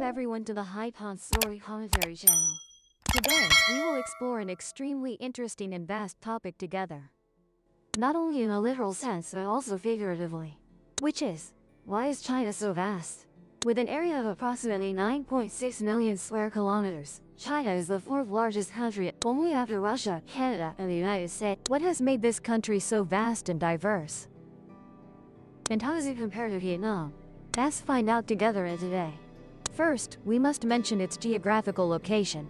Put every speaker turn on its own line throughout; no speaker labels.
everyone to the Hypon Story Commentary channel. Today, we will explore an extremely interesting and vast topic together. Not only in a literal sense, but also figuratively. Which is, why is China so vast? With an area of approximately 9.6 million square kilometers, China is the fourth largest country, only after Russia, Canada, and the United States. What has made this country so vast and diverse? And how does it compare to Vietnam? Let's find out together in today. First, we must mention its geographical location.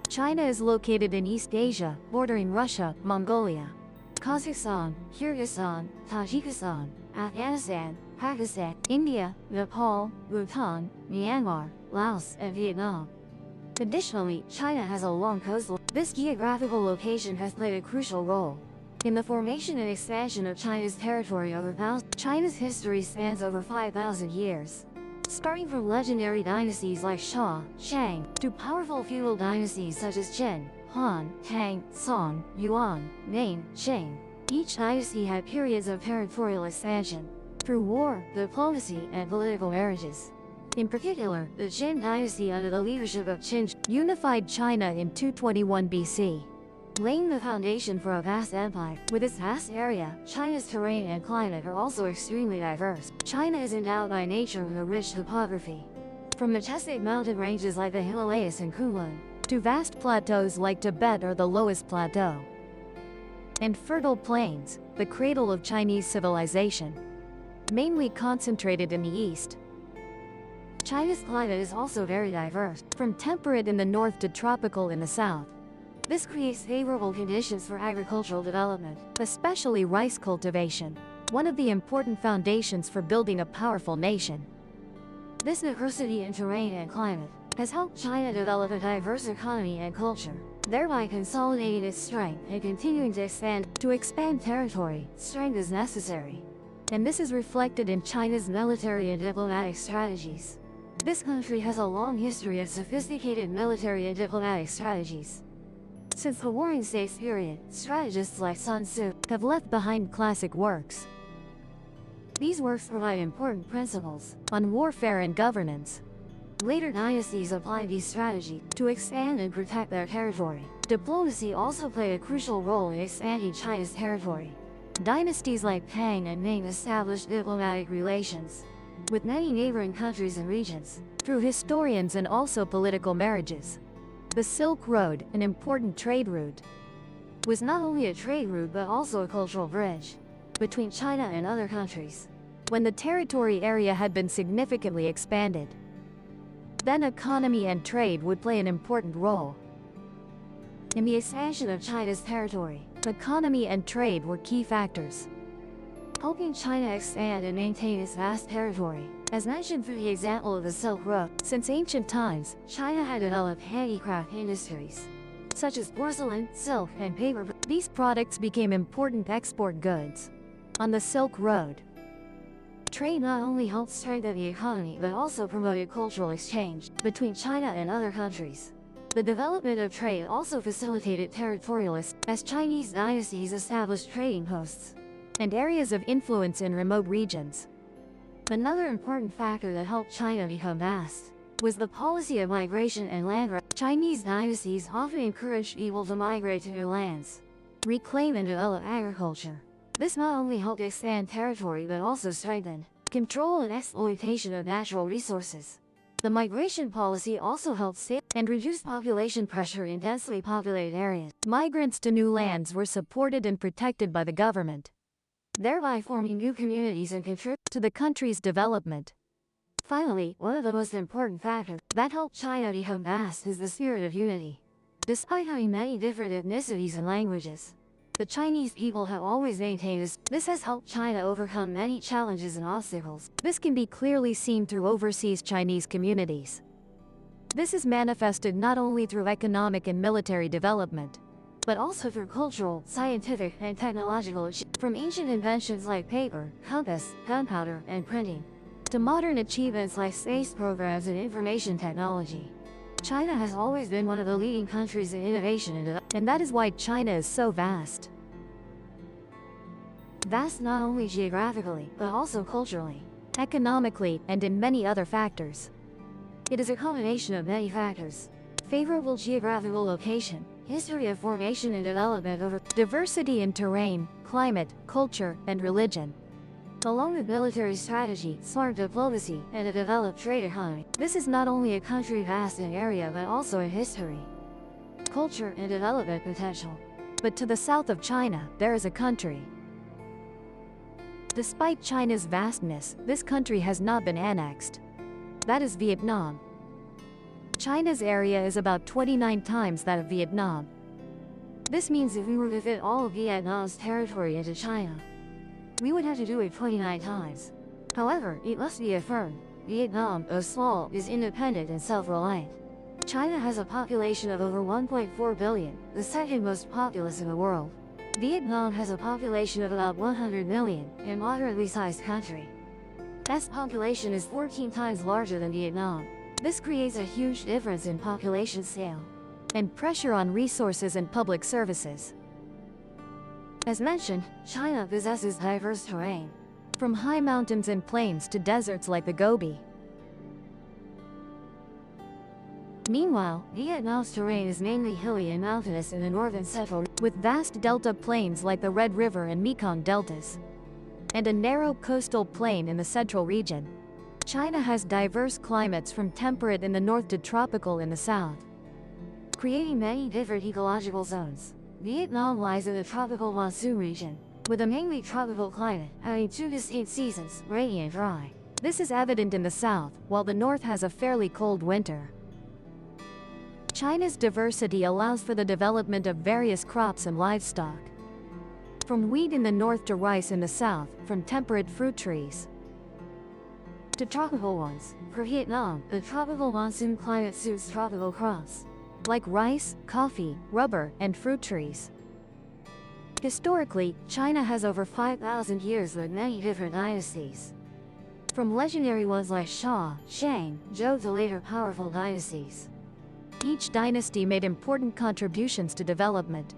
China is located in East Asia, bordering Russia, Mongolia, Kazakhstan, Kyrgyzstan, Tajikistan, Afghanistan, Pakistan, India, Nepal, Bhutan, Myanmar, Laos, and Vietnam. Additionally, China has a long coastline. This geographical location has played a crucial role in the formation and expansion of China's territory over thousands. China's history spans over 5,000 years. Starting from legendary dynasties like Shang, Shang, to powerful feudal dynasties such as Qin, Han, Tang, Song, Yuan, Ming, Qing. Each dynasty had periods of territorial expansion through war, diplomacy, and political marriages. In particular, the Qin dynasty under the leadership of Qin unified China in 221 BC, laying the foundation for a vast empire. With its vast area, China's terrain and climate are also extremely diverse. China is endowed by nature with a rich topography, from majestic mountain ranges like the Himalayas and Kunlun, to vast plateaus like Tibet or the Loess Plateau, and fertile plains, the cradle of Chinese civilization, mainly concentrated in the east. China's climate is also very diverse, from temperate in the north to tropical in the south. This creates favorable conditions for agricultural development, especially rice cultivation, one of the important foundations for building a powerful nation. This diversity in terrain and climate has helped China develop a diverse economy and culture, thereby consolidating its strength and continuing to expand. To expand territory, strength is necessary, and this is reflected in China's military and diplomatic strategies. This country has a long history of sophisticated military and diplomatic strategies. Since the Warring States period, strategists like Sun Tzu have left behind classic works. These works provide important principles on warfare and governance. Later dynasties applied these strategies to expand and protect their territory. Diplomacy also played a crucial role in expanding China's territory. Dynasties like Tang and Ming established diplomatic relations with many neighboring countries and regions through historians and also political marriages. The Silk Road, an important trade route, was not only a trade route but also a cultural bridge between China and other countries. When the territory area had been significantly expanded, then economy and trade would play an important role in the expansion of China's territory. Economy and trade were key factors, helping China expand and maintain its vast territory. As mentioned through the example of the Silk Road, since ancient times, China had developed handicraft industries, such as porcelain, silk, and paper. These products became important export goods. On the Silk Road, trade not only helped strengthen the economy but also promoted cultural exchange between China and other countries. The development of trade also facilitated territorialism, as Chinese dynasties established trading posts and areas of influence in remote regions. Another important factor that helped China become vast was the policy of migration and land grab. Chinese dynasties often encouraged people to migrate to new lands, reclaim and develop agriculture. This not only helped expand territory but also strengthened control and exploitation of natural resources. The migration policy also helped save and reduce population pressure in densely populated areas. Migrants to new lands were supported and protected by the government, thereby forming new communities and contributing to the country's development. Finally, one of the most important factors that helped China become vast is the spirit of unity. Despite having many different ethnicities and languages, the Chinese people have always maintained this. This has helped China overcome many challenges and obstacles. This can be clearly seen through overseas Chinese communities. This is manifested not only through economic and military development, but also through cultural, scientific, and technological achievements. From ancient inventions like paper, compass, gunpowder, and printing, to modern achievements like space programs and information technology, China has always been one of the leading countries in innovation and that is why China is so vast. Vast not only geographically, but also culturally, economically, and in many other factors. It is a combination of many factors. Favorable geographical location, history of formation and development over diversity in terrain, climate, culture, and religion. Along with military strategy, smart diplomacy, and a developed trade economy, this is not only a country vast in area but also in history, culture, and development potential. But to the south of China, there is a country. Despite China's vastness, this country has not been annexed. That is Vietnam. China's area is about 29 times that of Vietnam. This means if we were to fit all of Vietnam's territory into China, we would have to do it 29 times. However, it must be affirmed, Vietnam, though small, is independent and self-reliant. China has a population of over 1.4 billion, the second most populous in the world. Vietnam has a population of about 100 million, a moderately sized country. Its population is 14 times larger than Vietnam. This creates a huge difference in population scale and pressure on resources and public services. As mentioned, China possesses diverse terrain, from high mountains and plains to deserts like the Gobi. Meanwhile, Vietnam's terrain is mainly hilly and mountainous in the north and central, with vast delta plains like the Red River and Mekong deltas, and a narrow coastal plain in the central region. China has diverse climates from temperate in the north to tropical in the south, creating many different ecological zones. Vietnam lies in the tropical monsoon region, with a mainly tropical climate, having two distinct seasons, rainy and dry. This is evident in the south, while the north has a fairly cold winter. China's diversity allows for the development of various crops and livestock, from wheat in the north to rice in the south, from temperate fruit trees to tropical ones. For Vietnam, the tropical monsoon climate suits tropical crops, like rice, coffee, rubber, and fruit trees. Historically, China has over 5,000 years with many different dynasties, from legendary ones like Shah, Shang, Zhou to later powerful dynasties. Each dynasty made important contributions to development.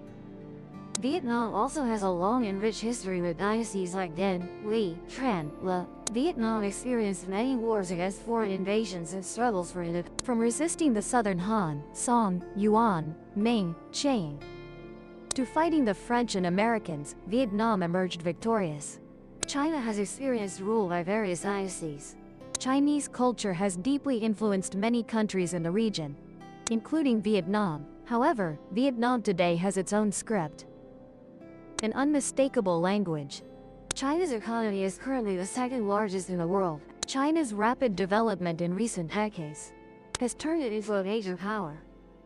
Vietnam also has a long and rich history with dynasties like Dinh, Lý, Tran, Le. Vietnam experienced many wars against foreign invasions and struggles for independence. From resisting the southern Han, Song, Yuan, Ming, Qing, to fighting the French and Americans, Vietnam emerged victorious. China has experienced rule by various dynasties. Chinese culture has deeply influenced many countries in the region, including Vietnam. However, Vietnam today has its own script, an unmistakable language. China's economy is currently the second largest in the world. China's rapid development in recent decades has turned it into a major power.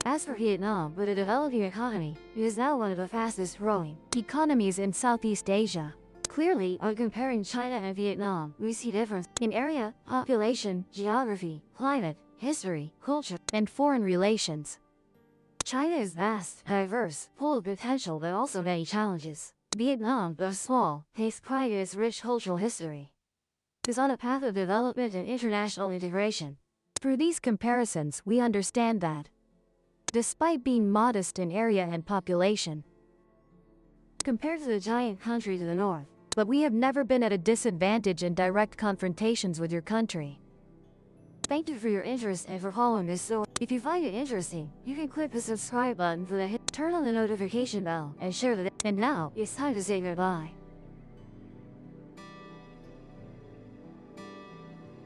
As for Vietnam, with a developing economy, it is now one of the fastest growing economies in Southeast Asia. Clearly, when comparing China and Vietnam, we see difference in area, population, geography, climate, history, culture, and foreign relations. China is vast, diverse, full of potential but also many challenges. Vietnam, though small, takes pride in its rich cultural history, is on a path of development and international integration. Through these comparisons, we understand that, despite being modest in area and population, compared to the giant country to the north, but we have never been at a disadvantage in direct confrontations with your country. Thank you for your interest and for following this story. If you find it interesting, you can click the subscribe button for the turn on the notification bell, and share the And now, it's time to say goodbye.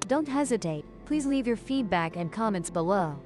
Don't hesitate, please leave your feedback and comments below.